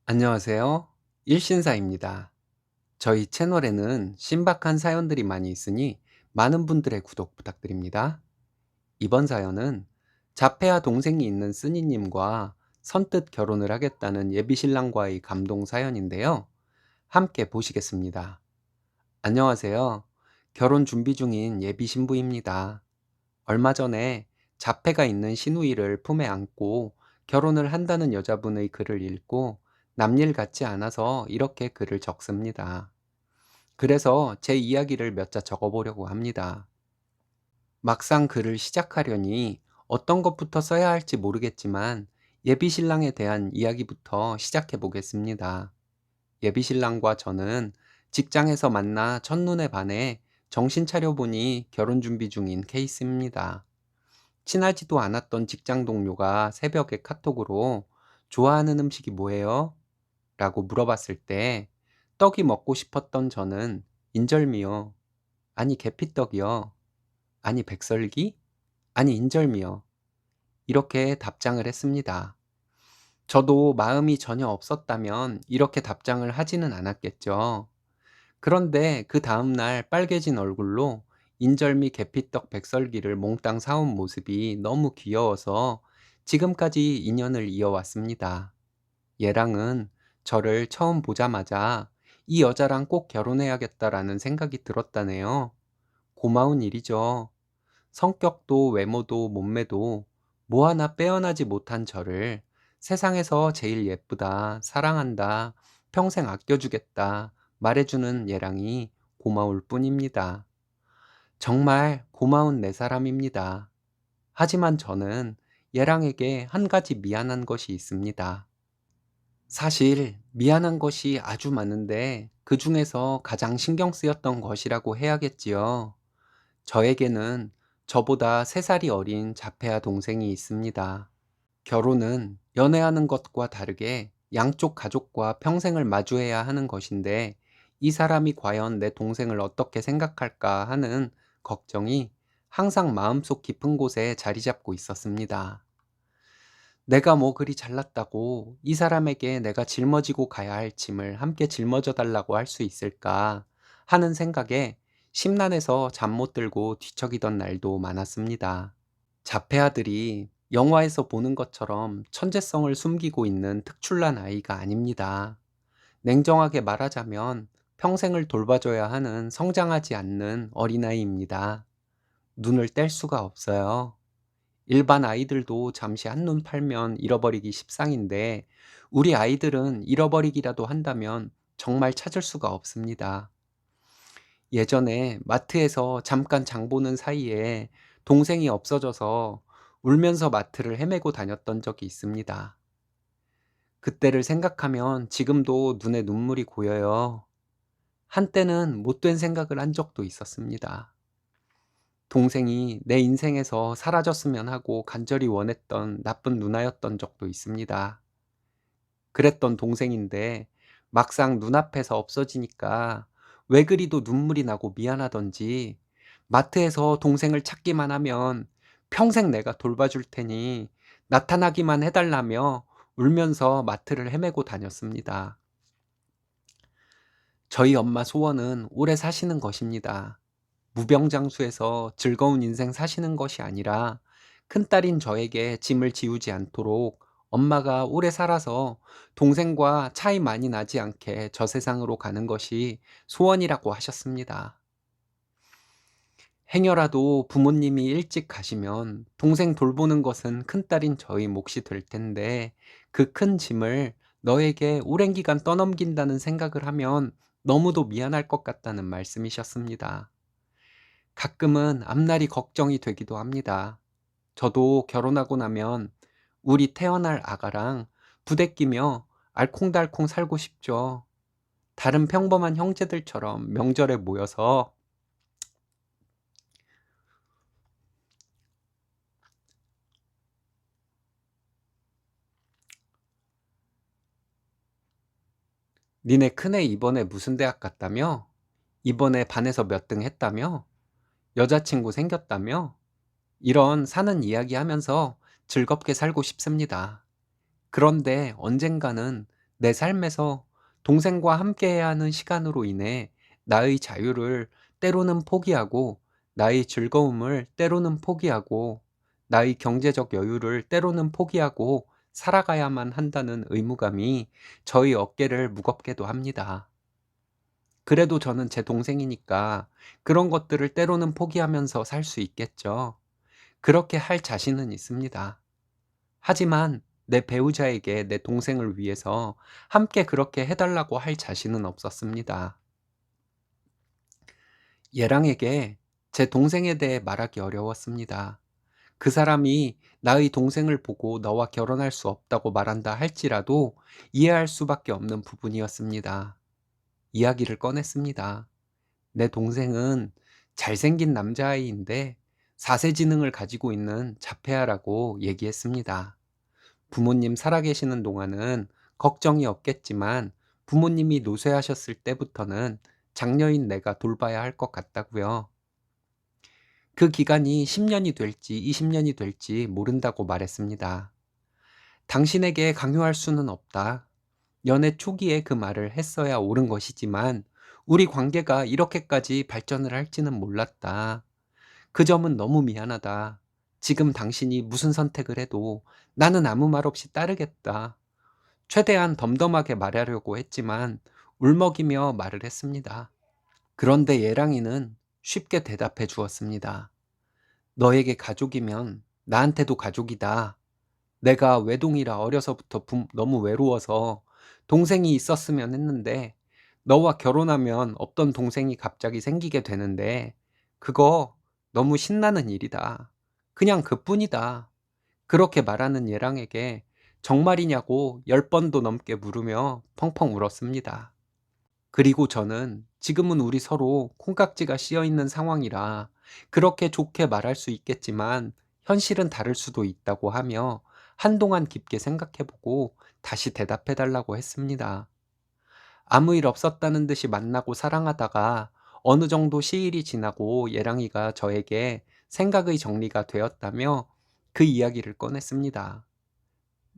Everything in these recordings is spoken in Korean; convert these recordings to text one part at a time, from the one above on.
안녕하세요. 일신사입니다. 저희 채널에는 신박한 사연들이 많이 있으니 많은 분들의 구독 부탁드립니다. 이번 사연은 자폐아 동생이 있는 쓰니님과 선뜻 결혼을 하겠다는 예비신랑과의 감동 사연인데요. 함께 보시겠습니다. 안녕하세요. 결혼 준비 중인 예비신부입니다. 얼마 전에 자폐가 있는 시누이를 품에 안고 결혼을 한다는 여자분의 글을 읽고 남일 같지 않아서 이렇게 글을 적습니다. 그래서 제 이야기를 몇 자 적어보려고 합니다. 막상 글을 시작하려니 어떤 것부터 써야 할지 모르겠지만 예비신랑에 대한 이야기부터 시작해 보겠습니다. 예비신랑과 저는 직장에서 만나 첫눈에 반해 정신 차려보니 결혼 준비 중인 케이스입니다. 친하지도 않았던 직장 동료가 새벽에 카톡으로 "좋아하는 음식이 뭐예요?" 라고 물어봤을 때 떡이 먹고 싶었던 저는 "인절미요." "아니 계피떡이요." "아니 백설기?" "아니 인절미요." 이렇게 답장을 했습니다. 저도 마음이 전혀 없었다면 이렇게 답장을 하지는 않았겠죠. 그런데 그 다음날 빨개진 얼굴로 인절미, 계피떡, 백설기를 몽땅 사온 모습이 너무 귀여워서 지금까지 인연을 이어왔습니다. 얘랑은 저를 처음 보자마자 이 여자랑 꼭 결혼해야겠다라는 생각이 들었다네요. 고마운 일이죠. 성격도 외모도 몸매도 뭐 하나 빼어나지 못한 저를 세상에서 제일 예쁘다, 사랑한다, 평생 아껴주겠다 말해주는 얘랑이 고마울 뿐입니다. 정말 고마운 내 사람입니다. 하지만 저는 얘랑에게 한 가지 미안한 것이 있습니다. 사실 미안한 것이 아주 많은데 그 중에서 가장 신경 쓰였던 것이라고 해야겠지요. 저에게는 저보다 3살이 어린 자폐아 동생이 있습니다. 결혼은 연애하는 것과 다르게 양쪽 가족과 평생을 마주해야 하는 것인데 이 사람이 과연 내 동생을 어떻게 생각할까 하는 걱정이 항상 마음속 깊은 곳에 자리 잡고 있었습니다. 내가 뭐 그리 잘났다고 이 사람에게 내가 짊어지고 가야 할 짐을 함께 짊어져 달라고 할 수 있을까 하는 생각에 심란해서 잠 못 들고 뒤척이던 날도 많았습니다. 자폐아들이 영화에서 보는 것처럼 천재성을 숨기고 있는 특출난 아이가 아닙니다. 냉정하게 말하자면 평생을 돌봐줘야 하는 성장하지 않는 어린아이입니다. 눈을 뗄 수가 없어요. 일반 아이들도 잠시 한눈 팔면 잃어버리기 십상인데 우리 아이들은 잃어버리기라도 한다면 정말 찾을 수가 없습니다. 예전에 마트에서 잠깐 장 보는 사이에 동생이 없어져서 울면서 마트를 헤매고 다녔던 적이 있습니다. 그때를 생각하면 지금도 눈에 눈물이 고여요. 한때는 못된 생각을 한 적도 있었습니다. 동생이 내 인생에서 사라졌으면 하고 간절히 원했던 나쁜 누나였던 적도 있습니다. 그랬던 동생인데 막상 눈앞에서 없어지니까 왜 그리도 눈물이 나고 미안하던지 마트에서 동생을 찾기만 하면 평생 내가 돌봐줄 테니 나타나기만 해달라며 울면서 마트를 헤매고 다녔습니다. 저희 엄마 소원은 오래 사시는 것입니다. 무병장수해서 즐거운 인생 사시는 것이 아니라 큰딸인 저에게 짐을 지우지 않도록 엄마가 오래 살아서 동생과 차이 많이 나지 않게 저 세상으로 가는 것이 소원이라고 하셨습니다. 행여라도 부모님이 일찍 가시면 동생 돌보는 것은 큰딸인 저희 몫이 될 텐데 그 큰 짐을 너에게 오랜 기간 떠넘긴다는 생각을 하면 너무도 미안할 것 같다는 말씀이셨습니다. 가끔은 앞날이 걱정이 되기도 합니다. 저도 결혼하고 나면 우리 태어날 아가랑 부대끼며 알콩달콩 살고 싶죠. 다른 평범한 형제들처럼 명절에 모여서 "니네 큰애 이번에 무슨 대학 갔다며? 이번에 반에서 몇 등 했다며? 여자친구 생겼다며?" 이런 사는 이야기 하면서 즐겁게 살고 싶습니다. 그런데 언젠가는 내 삶에서 동생과 함께해야 하는 시간으로 인해 나의 자유를 때로는 포기하고, 나의 즐거움을 때로는 포기하고, 나의 경제적 여유를 때로는 포기하고 살아가야만 한다는 의무감이 저희 어깨를 무겁게도 합니다. 그래도 저는 제 동생이니까 그런 것들을 때로는 포기하면서 살 수 있겠죠. 그렇게 할 자신은 있습니다. 하지만 내 배우자에게 내 동생을 위해서 함께 그렇게 해달라고 할 자신은 없었습니다. 얘랑에게 제 동생에 대해 말하기 어려웠습니다. 그 사람이 나의 동생을 보고 너와 결혼할 수 없다고 말한다 할지라도 이해할 수밖에 없는 부분이었습니다. 이야기를 꺼냈습니다. 내 동생은 잘생긴 남자아이인데 사세지능을 가지고 있는 자폐아라고 얘기했습니다. 부모님 살아계시는 동안은 걱정이 없겠지만 부모님이 노쇠하셨을 때부터는 장녀인 내가 돌봐야 할 것 같다고요. 그 기간이 10년이 될지 20년이 될지 모른다고 말했습니다. 당신에게 강요할 수는 없다. 연애 초기에 그 말을 했어야 옳은 것이지만 우리 관계가 이렇게까지 발전을 할지는 몰랐다. 그 점은 너무 미안하다. 지금 당신이 무슨 선택을 해도 나는 아무 말 없이 따르겠다. 최대한 덤덤하게 말하려고 했지만 울먹이며 말을 했습니다. 그런데 예랑이는 쉽게 대답해 주었습니다. 너에게 가족이면 나한테도 가족이다. 내가 외동이라 어려서부터 너무 외로워서 동생이 있었으면 했는데 너와 결혼하면 없던 동생이 갑자기 생기게 되는데 그거 너무 신나는 일이다. 그냥 그뿐이다. 그렇게 말하는 예랑에게 정말이냐고 10번도 넘게 물으며 펑펑 울었습니다. 그리고 저는 지금은 우리 서로 콩깍지가 씌어 있는 상황이라 그렇게 좋게 말할 수 있겠지만 현실은 다를 수도 있다고 하며 한동안 깊게 생각해보고 다시 대답해달라고 했습니다. 아무 일 없었다는 듯이 만나고 사랑하다가 어느 정도 시일이 지나고 예랑이가 저에게 생각의 정리가 되었다며 그 이야기를 꺼냈습니다.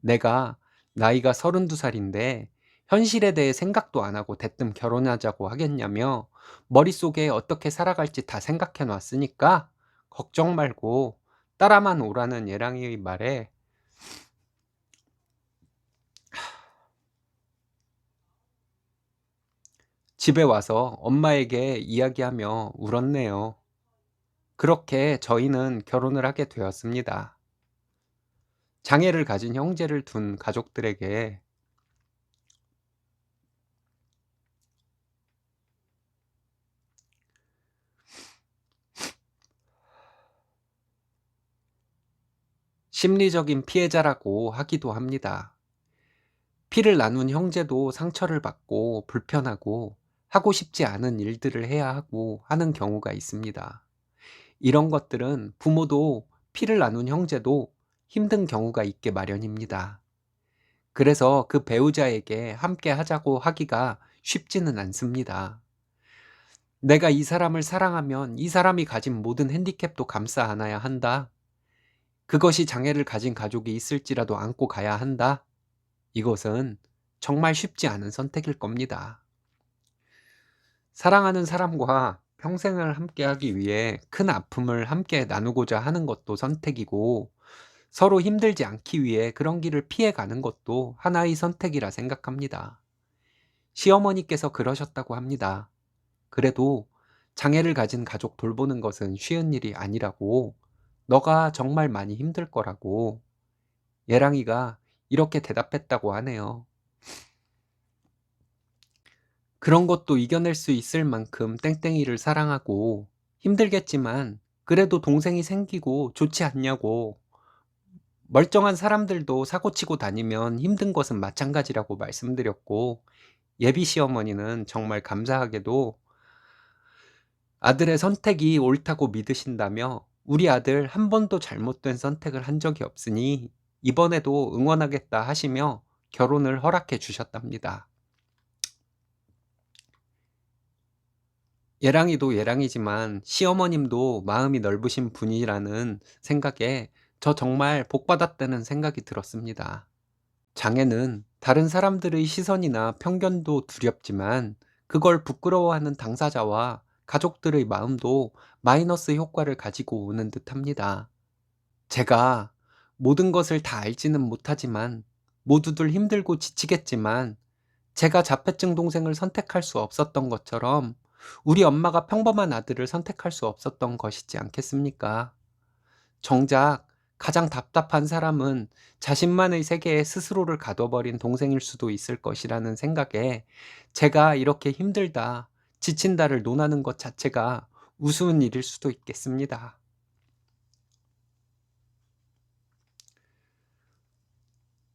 내가 나이가 32살인데 현실에 대해 생각도 안 하고 대뜸 결혼하자고 하겠냐며 머릿속에 어떻게 살아갈지 다 생각해 놨으니까 걱정 말고 따라만 오라는 예랑이의 말에 집에 와서 엄마에게 이야기하며 울었네요. 그렇게 저희는 결혼을 하게 되었습니다. 장애를 가진 형제를 둔 가족들에게 심리적인 피해자라고 하기도 합니다. 피를 나눈 형제도 상처를 받고 불편하고 하고 싶지 않은 일들을 해야 하고 하는 경우가 있습니다. 이런 것들은 부모도 피를 나눈 형제도 힘든 경우가 있게 마련입니다. 그래서 그 배우자에게 함께 하자고 하기가 쉽지는 않습니다. 내가 이 사람을 사랑하면 이 사람이 가진 모든 핸디캡도 감싸 안아야 한다. 그것이 장애를 가진 가족이 있을지라도 안고 가야 한다. 이것은 정말 쉽지 않은 선택일 겁니다. 사랑하는 사람과 평생을 함께하기 위해 큰 아픔을 함께 나누고자 하는 것도 선택이고, 서로 힘들지 않기 위해 그런 길을 피해가는 것도 하나의 선택이라 생각합니다. 시어머니께서 그러셨다고 합니다. 그래도 장애를 가진 가족 돌보는 것은 쉬운 일이 아니라고, 너가 정말 많이 힘들 거라고 예랑이가 이렇게 대답했다고 하네요. 그런 것도 이겨낼 수 있을 만큼 땡땡이를 사랑하고 힘들겠지만 그래도 동생이 생기고 좋지 않냐고. 멀쩡한 사람들도 사고치고 다니면 힘든 것은 마찬가지라고 말씀드렸고, 예비 시어머니는 정말 감사하게도 아들의 선택이 옳다고 믿으신다며 우리 아들 한 번도 잘못된 선택을 한 적이 없으니 이번에도 응원하겠다 하시며 결혼을 허락해 주셨답니다. 예랑이도 예랑이지만 시어머님도 마음이 넓으신 분이라는 생각에 저 정말 복 받았다는 생각이 들었습니다. 장애는 다른 사람들의 시선이나 편견도 두렵지만 그걸 부끄러워하는 당사자와 가족들의 마음도 마이너스 효과를 가지고 오는 듯합니다. 제가 모든 것을 다 알지는 못하지만 모두들 힘들고 지치겠지만 제가 자폐증 동생을 선택할 수 없었던 것처럼 우리 엄마가 평범한 아들을 선택할 수 없었던 것이지 않겠습니까? 정작 가장 답답한 사람은 자신만의 세계에 스스로를 가둬버린 동생일 수도 있을 것이라는 생각에 제가 이렇게 힘들다, 지친다를 논하는 것 자체가 우스운 일일 수도 있겠습니다.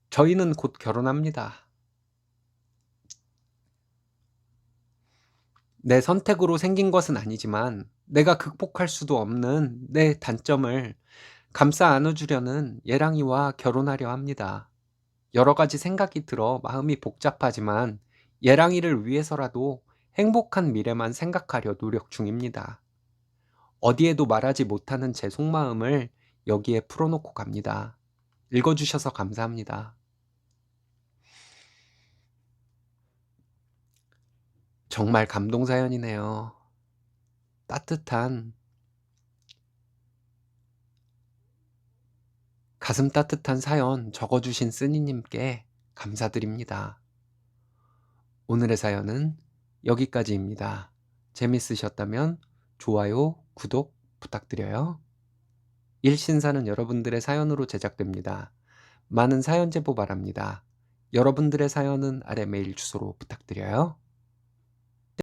저희는 곧 결혼합니다. 내 선택으로 생긴 것은 아니지만 내가 극복할 수도 없는 내 단점을 감싸 안아주려는 예랑이와 결혼하려 합니다. 여러 가지 생각이 들어 마음이 복잡하지만 예랑이를 위해서라도 행복한 미래만 생각하려 노력 중입니다. 어디에도 말하지 못하는 제 속마음을 여기에 풀어놓고 갑니다. 읽어주셔서 감사합니다. 정말 감동 사연이네요. 따뜻한, 가슴 따뜻한 사연 적어주신 쓰니님께 감사드립니다. 오늘의 사연은 여기까지입니다. 재밌으셨다면 좋아요, 구독 부탁드려요. 일신사는 여러분들의 사연으로 제작됩니다. 많은 사연 제보 바랍니다. 여러분들의 사연은 아래 메일 주소로 부탁드려요.